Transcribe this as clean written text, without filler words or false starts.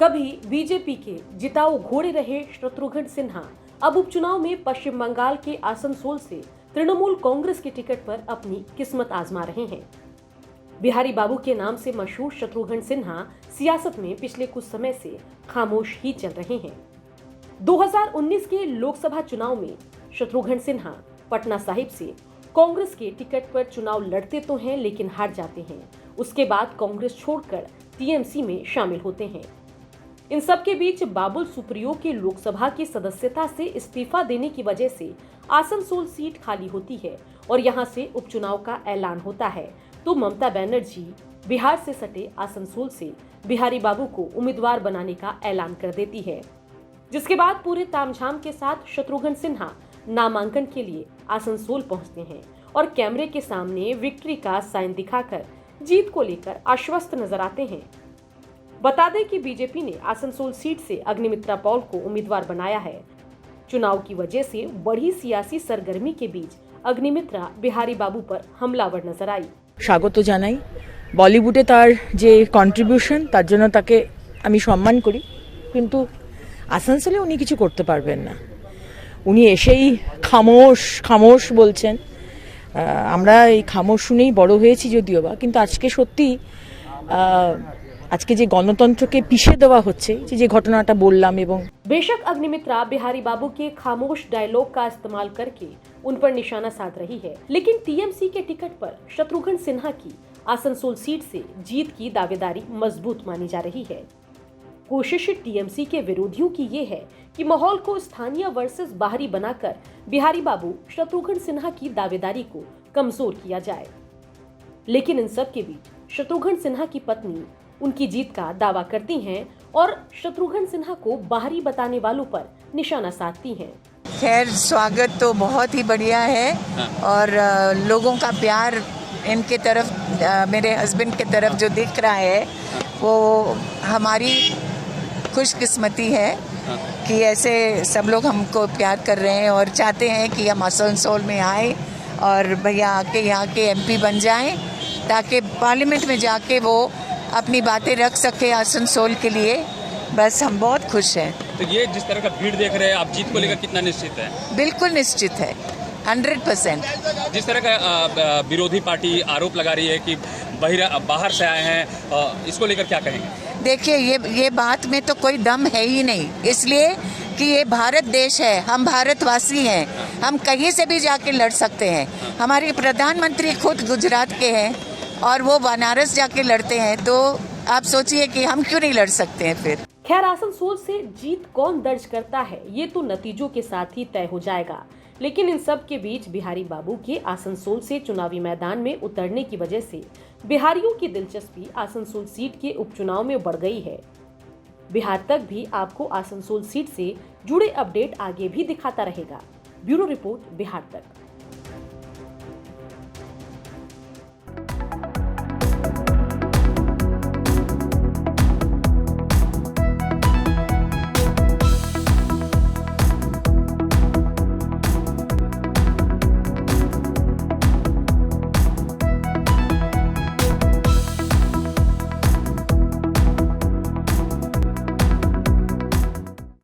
कभी बीजेपी के जिताऊ घोड़े रहे शत्रुघ्न सिन्हा अब उपचुनाव में पश्चिम बंगाल के आसनसोल से तृणमूल कांग्रेस के टिकट पर अपनी किस्मत आजमा रहे हैं। बिहारी बाबू के नाम से मशहूर शत्रुघ्न सिन्हा सियासत में पिछले कुछ समय से खामोश ही चल रहे हैं। 2019 के लोकसभा चुनाव में शत्रुघ्न सिन्हा पटना साहिब से कांग्रेस के टिकट पर चुनाव लड़ते तो हैं, लेकिन हार जाते हैं। उसके बाद कांग्रेस छोड़कर टीएमसी में शामिल होते हैं। इन सब के बीच बाबुल सुप्रियो के लोकसभा की सदस्यता से इस्तीफा देने की वजह से आसनसोल सीट खाली होती है और यहां से उपचुनाव का ऐलान होता है। तो ममता बनर्जी बिहार से सटे आसनसोल से बिहारी बाबू को उम्मीदवार बनाने का ऐलान कर देती है, जिसके बाद पूरे तामझाम के साथ शत्रुघ्न सिन्हा नामांकन के लिए आसनसोल पहुंचते हैं और कैमरे के सामने विक्ट्री का साइन दिखाकर जीत को लेकर आश्वस्त नजर आते हैं। बता दें कि बीजेपी ने आसनसोल सीट से अग्निमित्रा पॉल को उम्मीदवार बनाया है। चुनाव की वजह से बढ़ी सियासी सरगर्मी के बीच अग्निमित्रा बिहारी बाबू पर हमलावर नजर आई। স্বাগত জানাই। বলিউডে তার যে কন্ট্রিবিউশন তার জন্য তাকে আমি সম্মান করি, কিন্তু আসানসোলে উনি কিছু করতে পারবেন না। উনি এসেই খামোশ বলছেন। আমরা এই খামোশ শুনেই বড় হয়েছি যদিও বা, কিন্তু আজকে সত্যি আজকে যে গণতন্ত্রকে পিষে দেওয়া হচ্ছে, যে ঘটনাটা বললাম। এবং बेशक अग्निमित्रा बिहारी बाबू के खामोश डायलॉग का इस्तेमाल करके उन पर निशाना साध रही है, लेकिन टीएमसी के टिकट पर शत्रुघ्न सिन्हा की आसनसोल सीट से जीत की दावेदारी मजबूत मानी जा रही है। कोशिश टीएमसी के विरोधियों की ये है कि माहौल को स्थानीय वर्सेस बाहरी बनाकर बिहारी बाबू शत्रुघ्न सिन्हा की दावेदारी को कमजोर किया जाए। लेकिन इन सब के बीच शत्रुघ्न सिन्हा की पत्नी उनकी जीत का दावा करती हैं और शत्रुघ्न सिन्हा को बाहरी बताने वालों पर निशाना साधती हैं। खैर, स्वागत तो बहुत ही बढ़िया है और लोगों का प्यार इनके तरफ, मेरे हस्बैंड के तरफ जो दिख रहा है वो हमारी खुशकिस्मती है कि ऐसे सब लोग हमको प्यार कर रहे हैं और चाहते हैं कि हम आसनसोल में आए और भैया आके यहाँ के एमपी बन जाएं, ताकि पार्लियामेंट में जाके वो अपनी बातें रख सके आसनसोल के लिए। बस हम बहुत खुश हैं। तो ये जिस तरह का भीड़ देख रहे हैं, आप जीत को लेकर कितना निश्चित है? बिल्कुल निश्चित है, 100%। जिस तरह का विरोधी पार्टी आरोप लगा रही है कि बाहर से आए हैं, इसको लेकर क्या कहेंगे? देखिए, ये बात में तो कोई दम है ही नहीं, इसलिए कि ये भारत देश है, हम भारतवासी हैं, हम कहीं से भी जाके लड़ सकते हैं। हमारे प्रधानमंत्री खुद गुजरात के हैं और वो बनारस जाके लड़ते हैं, तो आप सोचिए कि हम क्यों नहीं लड़ सकते हैं फिर। खैर, आसनसोल से जीत कौन दर्ज करता है ये तो नतीजों के साथ ही तय हो जाएगा। लेकिन इन सब के बीच बिहारी बाबू के आसनसोल से चुनावी मैदान में उतरने की वजह से बिहारियों की दिलचस्पी आसनसोल सीट के उपचुनाव में बढ़ गई है। बिहार तक भी आपको आसनसोल सीट से जुड़े अपडेट आगे भी दिखाता रहेगा। ब्यूरो रिपोर्ट, बिहार तक।